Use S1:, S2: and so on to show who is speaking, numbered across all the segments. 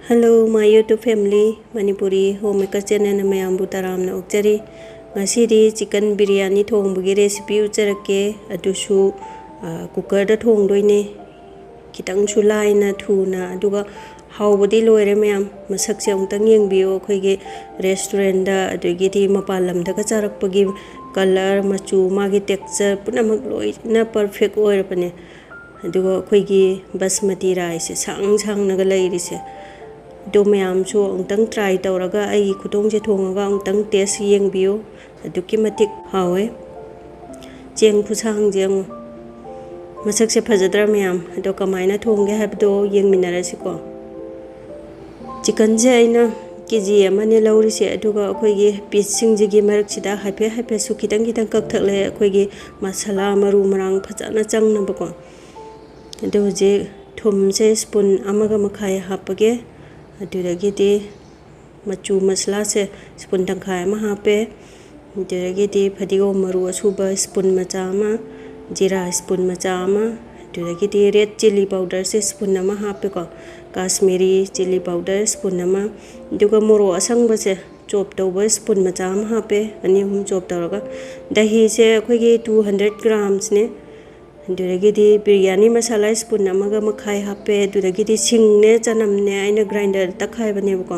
S1: Hello, my YouTube family, Manipuri homemaker channel na mayambu taramna okjari. Ngasidi chicken biryani thongbagi recipe ujarake adusu cooker da thongdoine kitang su laina thuna aduga hawbadi loire mayam masak se amtang yengbiyo khoige restaurant da adugidi mapalam da ka charakpagi color machu magi texture punamak loina perfect oirapane aduga khoige basmati rice sang naga lairise do mayam so angtang try tawraga ai khutong je thongaga angtang taste yengbiyo aduki matik hawe cheng phusang jeng masak se phajadra mayam ado kamaina thongge habdo yengminarasiko chicken je aina kg amane lauri se aduga akoigi piece singjigi marak sida hape su kitang kakthakle akoigi masala maru marang phajana changna bako ado je thum se spoon amaga makhai hapage aduragidi machu masala se spoon tangkhai ma hape aduragidi phadigom maru asuba spoon macha ma jira spoon macha ma aduragidi red chilli powder se spoon nama hape ko kashmiri chilli powder spoon nama duga moro asangba se chop tawba spoon macha ma hape ani hum chop tawraga dahi se akoigi 200 grams ne duragidi biryani masala spoon amaga makhai hape duragidi singne chanamne aina grinder takhai bane ko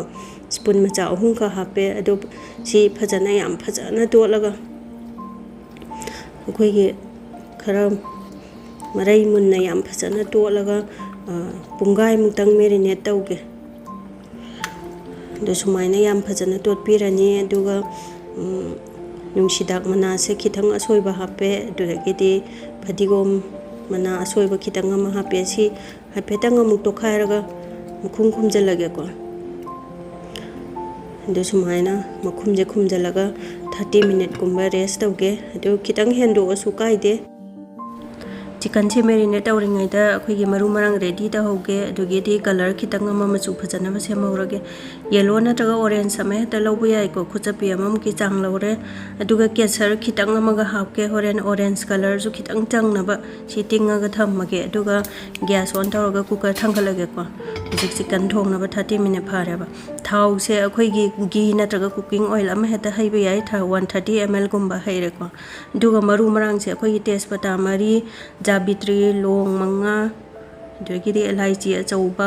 S1: spoon macha ahum ka hape ado si phajana yam phajana tolaga akoigi khara marai munna yam phajana tolaga pungai mutang marinate tawge do sumaina yam phajana totpirani aduga nungsidak mana se khitang asoiba hape duragidi phadigom mana asoiba khitang ama hape si hapetang amuk to khairaga mukhum khumjalage ko do sumaina mukhumje khumjalaga 30 minute kumba rest tawge ado khitang hendo asu kaide chicken se marinate tawringai da akhoi maru marang ready ta hoge adugedi color khitang ama machu phajana ba se maurage yellow na taga orange sama ta lobu yai ko khuchapi amam ki chang lore aduga kesar khitang ama ga hapke horen orange color ju khitang chang na ba sitinga ga thammage aduga gas on tawraga cooker thangkalage ko jik chicken thong na ba 30 minute phare ba thau se akhoi gi gi na taga cooking oil ama heta haiba yai tha 130 ml gumba haire ko aduga maru marang se akhoi tejpata mari Jabitri long manga dugidi elaichi achauba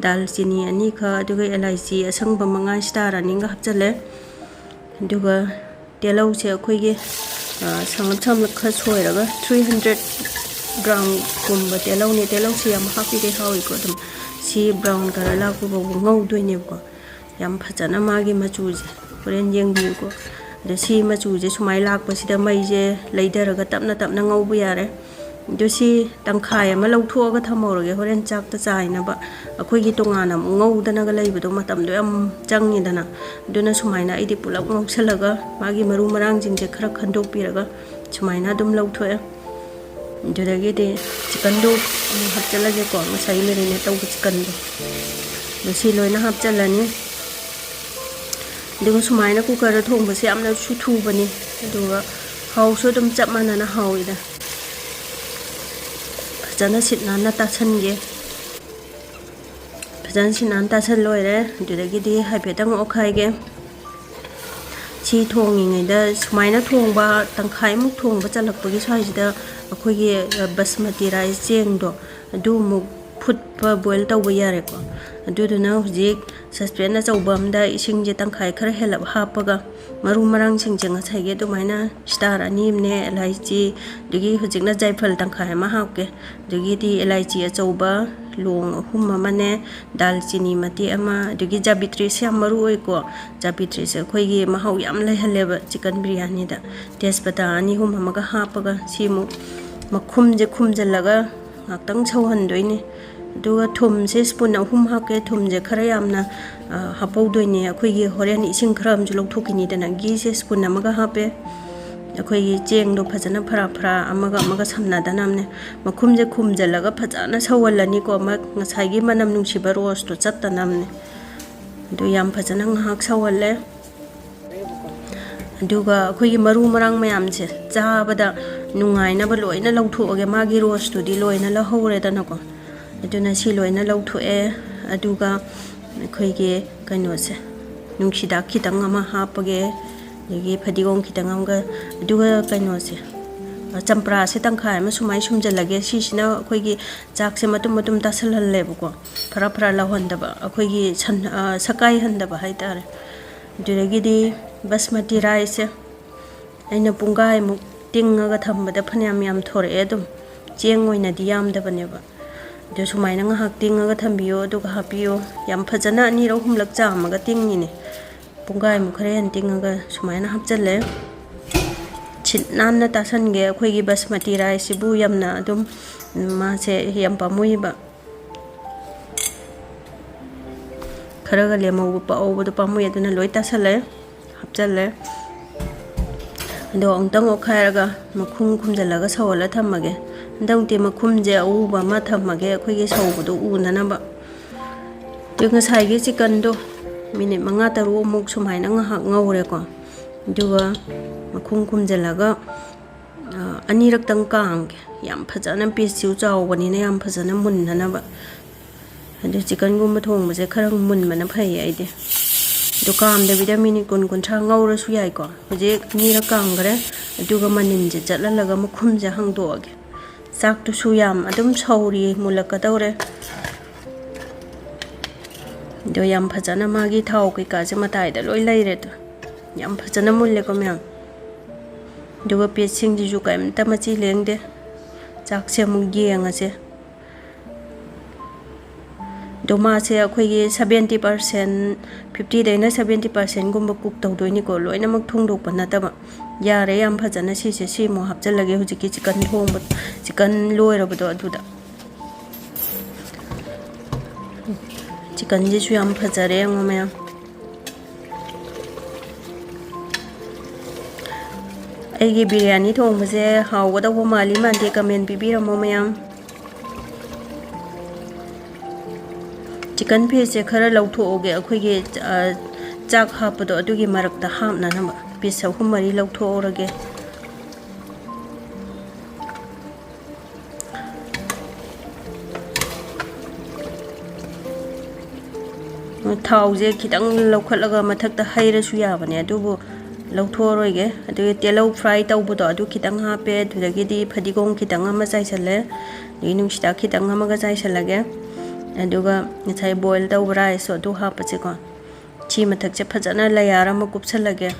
S1: dalchini ani kha duga elaichi asangba manga star aninga hapchale duga telau che akoigi sangam lakha soiraga 300 gram kumba telau ni telau si am happy de hawi ko dum si brown color la ko ngau doine ko yam phajana magi machu je koren yeng bi ko de si machu je sumai lak pa sida mai je leidaraga tapna ngau bu yare dosi tangkhai ama lauthoga thamoroge horen chak ta chaina ba akhoi gi tongana ngau ga leibudo matam do am changni dana duna sumaina idi pulak ngau salaga magi maru marang jingje khara khandok piraga sumaina dum lauthoya durage de chicken do hapchalage ko masai merine taw chicken do dosi loina hapchalani duga sumaina cooker da thongba se amna su thu bani duga hau so dum chap manana hauida jana sitna na ta change phajan sinan ta chan loire duragidi haipetang okhai ge chi thongi ngai da sumaina thongba tangkhai muk thongba chalakpagi swaisida akhoi ge basmati rice cheng do adu muk phutpa boil tawba yare ko adu duna hujik suspen na chawbam da ising je tangkhai khara helap hapaga maru marang singjang achai ge dumaina star anim ne elaichi dugi hujikna jaifal tangkhai ma hapke dugi di elaichi achauba long hum mane dalchini mati ama dugi jabitri siam maru oi ko jabitri se khoi ge mahau yam lai haleba chicken biryani da tejpata ani hum amaga hapaga simu makhum je khumjalaga ngaktang chauhandoine duga thum se spoon ahum hake thum je khara yamna hapaudoine akhoi gi horen ising khram ju lokthokini dana gi se spoon amaga hape akhoi gi cheng do phajana phara amaga samna danamne makhum je khumjalaga phajana sawalani ko ma ngasai gi manam nungsiba roast to chatta namne du yam phajana ngahak sawalle duga akhoi gi maru marang mayam se chabada nungaina ba loina lawthoge magi roast to di loina la hore dana ko aduna si loina lawthoe aduga ꯑꯩꯈꯣꯏꯒꯤ ꯀꯩꯅꯣꯁꯦ ꯅꯨꯡꯁꯤꯗꯥꯛ ꯈꯤꯇꯪ ꯑꯃ ꯍꯥꯞꯄꯒꯦ ꯑꯗꯒꯤ ꯐꯗꯤꯒꯣꯝ ꯈꯤꯇꯪ ꯑꯃꯒ ꯑꯗꯨꯒ ꯀꯩꯅꯣꯁꯦ ꯆꯝꯄ꯭ꯔꯥꯁꯦ ꯇꯪꯈꯥꯏ ꯑꯃ ꯁꯨꯃꯥꯏ ꯁꯨꯝꯖꯜꯂꯒꯦ ꯁꯤꯁꯤꯅ ꯑꯩꯈꯣꯏꯒꯤ ꯆꯥꯛꯁꯦ ꯃꯇꯨꯝ ꯃꯇꯨꯝ ꯇꯥꯁꯜꯍꯜꯂꯦꯕꯀꯣ ꯐꯔꯥ ꯐꯔꯥ ꯂꯧꯍꯟꯗꯕ ꯑꯩꯈꯣꯏꯒꯤ ꯁꯀꯥꯏꯍꯟꯗꯕ ꯍꯥꯏꯇꯥꯔꯦ ꯑꯗꯨꯗꯒꯤꯗꯤ ꯕꯁꯃꯇꯤ ꯔꯥꯏꯁꯁꯦ ꯑꯩꯅ ꯄꯨꯡꯒꯥꯏꯃꯨꯛ ꯇꯤꯡꯉꯒ ꯊꯝꯕꯗ ꯐꯅꯌꯥꯝ ꯌꯥꯝ ꯊꯣꯔꯛꯑꯦ ꯑꯗꯨꯝ ꯆꯦꯡ ꯑꯣꯏꯅꯗꯤ ꯌꯥꯝꯗꯕꯅꯦꯕ ꯑꯗꯨ ꯁꯨꯃꯥꯏꯅ ꯉꯥꯏꯍꯥꯛ ꯇꯤꯡꯉꯒ ꯊꯝꯕꯤꯌꯣ ꯑꯗꯨꯒ ꯍꯥꯞꯄꯤꯌꯣ ꯌꯥꯝ ꯐꯖꯅ 2-3ꯂꯛ ꯆꯥꯝꯃꯒ ꯇꯤꯡꯉꯤꯅꯦ ꯄꯨꯡꯒꯥꯏꯃꯨꯛ ꯈꯔ ꯍꯦꯟꯅ ꯇꯤꯡꯉꯒ ꯁꯨꯃꯥꯏꯅ ꯍꯥꯞꯆꯜꯂꯦ ꯁꯤꯠ ꯅꯥꯟꯅ ꯇꯥꯁꯟꯒꯦ ꯑꯩꯈꯣꯏꯒꯤ ꯕꯁꯃꯇꯤ ꯔꯥꯏꯁꯁꯤꯕꯨ ꯌꯥꯝꯅ ꯑꯗꯨꯝ ꯃꯥꯁꯦ ꯌꯥꯝ ꯄꯥꯝꯃꯨꯏꯕ ꯈꯔꯒ ꯂꯦꯝꯍꯧꯕꯗꯣ ꯄꯥꯝꯃꯨꯏ ꯑꯗꯨꯅ ꯂꯣꯏ ꯇꯥꯁꯜꯂꯦ ꯍꯥꯞꯆꯜꯂꯦ ꯑꯗꯣ ꯑꯃꯨꯛꯇꯪ ꯑꯣꯠꯈꯥꯏꯔꯒ ꯃꯈꯨꯝ ꯈꯨꯝꯖꯤꯜꯂꯒ ꯁꯧꯍꯜꯂ ꯊꯝꯃꯒꯦ ꯍꯟꯗꯛꯇꯤ ꯃꯈꯨꯝꯁꯦ ꯑꯎꯕ ꯑꯃ ꯊꯝꯃꯒꯦ ꯑꯩꯈꯣꯏꯒꯤ ꯁꯧꯕꯗꯣ ꯎꯅꯅꯕ ꯑꯗꯨ ꯉꯁꯥꯏꯒꯤ ꯆꯤꯀꯟꯗꯣ ꯃꯤꯅꯤꯠ 5-6ꯃꯨꯛ ꯁꯨꯃꯥꯏꯅ ꯉꯥꯏꯍꯥꯛ ꯉꯧꯔꯦꯀꯣ ꯑꯗꯨꯒ ꯃꯈꯨꯝ ꯈꯨꯝꯖꯤꯜꯂꯒ 2ꯔꯛꯇꯪ ꯀꯥꯝꯒꯦ ꯌꯥꯝ ꯐꯖꯅ ꯄꯤꯁꯁꯨ ꯆꯥꯎꯕꯅꯤꯅ ꯌꯥꯝ ꯐꯖꯅ ꯃꯨꯟꯅꯅꯕ ꯑꯗꯨ ꯆꯤꯀꯟꯒꯨꯝꯕ ꯊꯣꯡꯕꯁꯦ ꯈꯔ ꯃꯨꯟꯕꯅ ꯐꯩ ꯑꯩꯗꯤ ꯑꯗꯨ ꯀꯥꯝꯗꯕꯤꯗ ꯃꯤꯅꯤꯠ 20-30 ꯉꯧꯔꯁꯨ ꯌꯥꯏꯀꯣ ꯍꯧꯖꯤꯛ 2ꯔꯛ ꯀꯥꯝꯈ꯭ꯔꯦ ꯑꯗꯨꯒ ꯃꯅꯤꯟꯁꯦ ꯆꯠꯍꯜꯂꯒ ꯃꯈꯨꯝꯁꯦ ꯍꯥꯡꯗꯣꯛꯑꯒꯦ ꯆꯥꯛꯇꯨꯁꯨ ꯌꯥꯝ ꯑꯗꯨꯝ ꯁꯧꯔꯤ ꯃꯨꯜꯂꯛꯀꯗꯧꯔꯦ ꯑꯗꯣ ꯌꯥꯝ ꯐꯖꯅ ꯃꯥꯒꯤ ꯊꯥꯎ ꯀꯩꯀꯥꯁꯦ ꯃꯇꯥꯏꯗ ꯂꯣꯏ ꯂꯩꯔꯦꯗꯣ ꯌꯥꯝ ꯐꯖꯅ ꯃꯨꯜꯂꯦꯀꯣ ꯃꯌꯥꯝ ꯑꯗꯨꯒ ꯄꯤꯁꯁꯤꯡꯁꯤꯁꯨ ꯀꯩꯝꯇ ꯃꯆꯤ ꯂꯦꯡꯗꯦ ꯆꯥꯛꯁꯦ ꯑꯃꯨꯛ ꯌꯦꯡꯉꯁꯦ ꯑꯗꯣ ꯃꯥꯁꯦ ꯑꯩꯈꯣꯏꯒꯤ 70% 50 ꯗꯩꯅ 70%ꯒꯨꯝꯕ ꯀꯨꯛ ꯇꯧꯗꯣꯏꯅꯤꯀꯣ ꯂꯣꯏꯅꯃꯛ ꯊꯣꯡꯗꯣꯛꯄ ꯅꯠꯇꯕ ꯌꯥꯔꯦ ꯌꯥꯝ ꯐꯖꯅ ꯁꯤꯁꯦ ꯁꯤꯃꯨꯛ ꯍꯥꯞꯆꯜꯂꯒꯦ ꯍꯧꯖꯤꯛꯀꯤ ꯆꯤꯀꯟ ꯂꯣꯏꯔꯕꯗꯣ ꯑꯗꯨꯗ ꯆꯤꯀꯟꯁꯤꯁꯨ ꯌꯥꯝ ꯐꯖꯔꯦ ꯌꯦꯡꯉꯣ ꯃꯌꯥꯝ ꯑꯩꯒꯤ ꯕꯤꯔꯌꯥꯅꯤ ꯊꯣꯡꯕꯁꯦ ꯍꯥꯎꯒꯗꯧꯕ ꯃꯥꯜꯂꯤ ꯃꯥꯟꯗꯦ ꯀꯃꯦꯟ ꯄꯤꯕꯤꯔꯝꯃꯣ ꯃꯌꯥꯝ चिकन पीस से खरा लौथोगे अखोगे चाक हापदो अदुगी मरकता हापनानबा पीस 3-4 लौथोरगे थाउजे खितंग लौखटलगा मथक्ता हैरसु याबने अदुबो लौथोरोगे अदुगे तेलौ फ्राई तौबदो अदु खितंग हापे अदुदगिदि फदिगोम खितंग अमा चाइसले नुंगसिदा खितंग अमागा चाइसलगे अदुगा नथाय बॉयल तौब राइस अदु हापचेको ची मथक्से फजना लेयर अमा कुपसलगे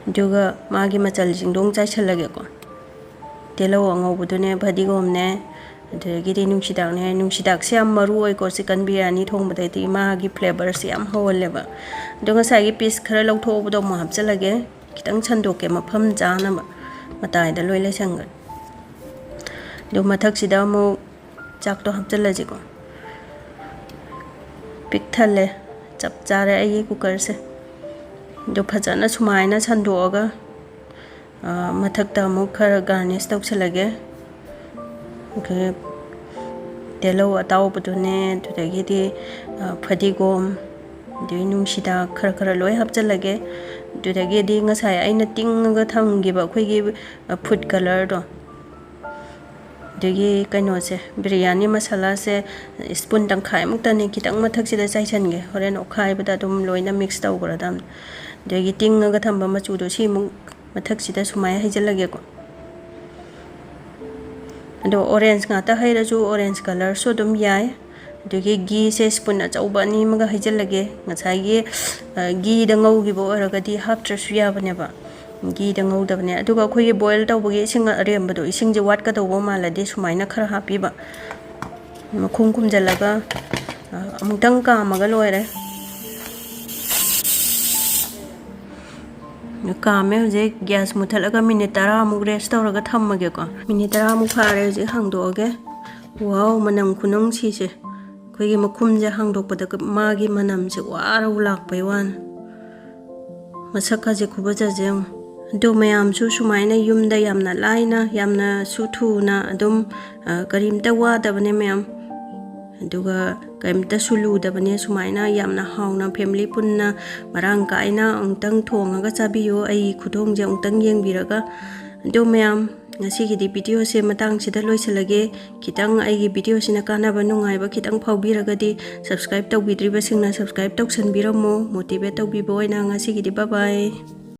S1: अदुगा मागी मचल जिंगदोंग चाइसलगेको तेलौ अंगौबदुने फदिगोमने अदुदगिदि नुंगसिदाकसे याम मरु ओइको चिकन बिरयानी थोंबदैदि मागी फ्लेवर्स याम हौलेबा अदुगा सागी पीस खरा लौथोबदो मो हापचलगे खितंग छंदोके मफम जानाबा मतायदा लोय लेसंगन दो मथक्सिदा मो चाकतो हापचलजेको पिकथले चप चारे आई कुकर से दो फजना सुमायना छंदोगा मथक्ता मो खरा गार्निश तौसलगे तेलौ अताउबदुने दुदगिदि फदिगोम दुई नुंगसिदा खरा खरा लोय हापचलगे दुदगिदि ngасai aina tingaga thamgiba akhoi food color do दगी कनो से बिरयानी मसाला से स्पून तंखाय मुक्तने खितंग मथक्सिदा चाइसनगे होरेन ओखाइबदा दुम लोइना मिक्स तौगरदाम दगी तिंगगा थंबा मचुदो सिमु मथक्सिदा सुमाय हैजलगे को अदो ऑरेंज गाता हैरजु ऑरेंज कलर सो दुम याय दगी घी से स्पून अचौबा नि मगा हैजलगे ngасai घी दंगौगिबो ओरगदि हापट्रसु याबनेबा घी दंगौदबने अदुगा खोई बॉयल तौबगे इसिंग अरेमबदो इसिंग जे वाट का तौबो मालदे सुमाइना खरा हापीबा मखुम कुमजलगा अमुक्तंग कामगा लोयरे कामे हुजे गैस मुथलगा मिनिट 10 मुक रेस्ट तौरगा थम्मगे को मिनिट 10 मुक फारे हुजे हांगदोगे वाव मनम खुनंग सिसे खोई मखुम जे हांगदोकपदा मागी मनम से वारा उलाकपै वान मसका जे खुबजाजे दो मैमसु सुमाइना युमदा यामना लाइना यामना सुथुना अदुम करीमता वादबने मैम अदुगा करीमता सुलुदबने सुमाइना यामना हाउना फैमिली पुन्ना मरांग काइना अंतंग थोंगागा चाबियो आई खुथोंजे अंतंग येंगबिरगा दो ma'am Ngasigidi video se matang sida loisalage kitang aigi video sina kanaba nungaiba kitang phawbiragadi subscribe tawbidriba singna subscribe tawsanbiramo motivate tawbiba oina ngasigidi bye bye.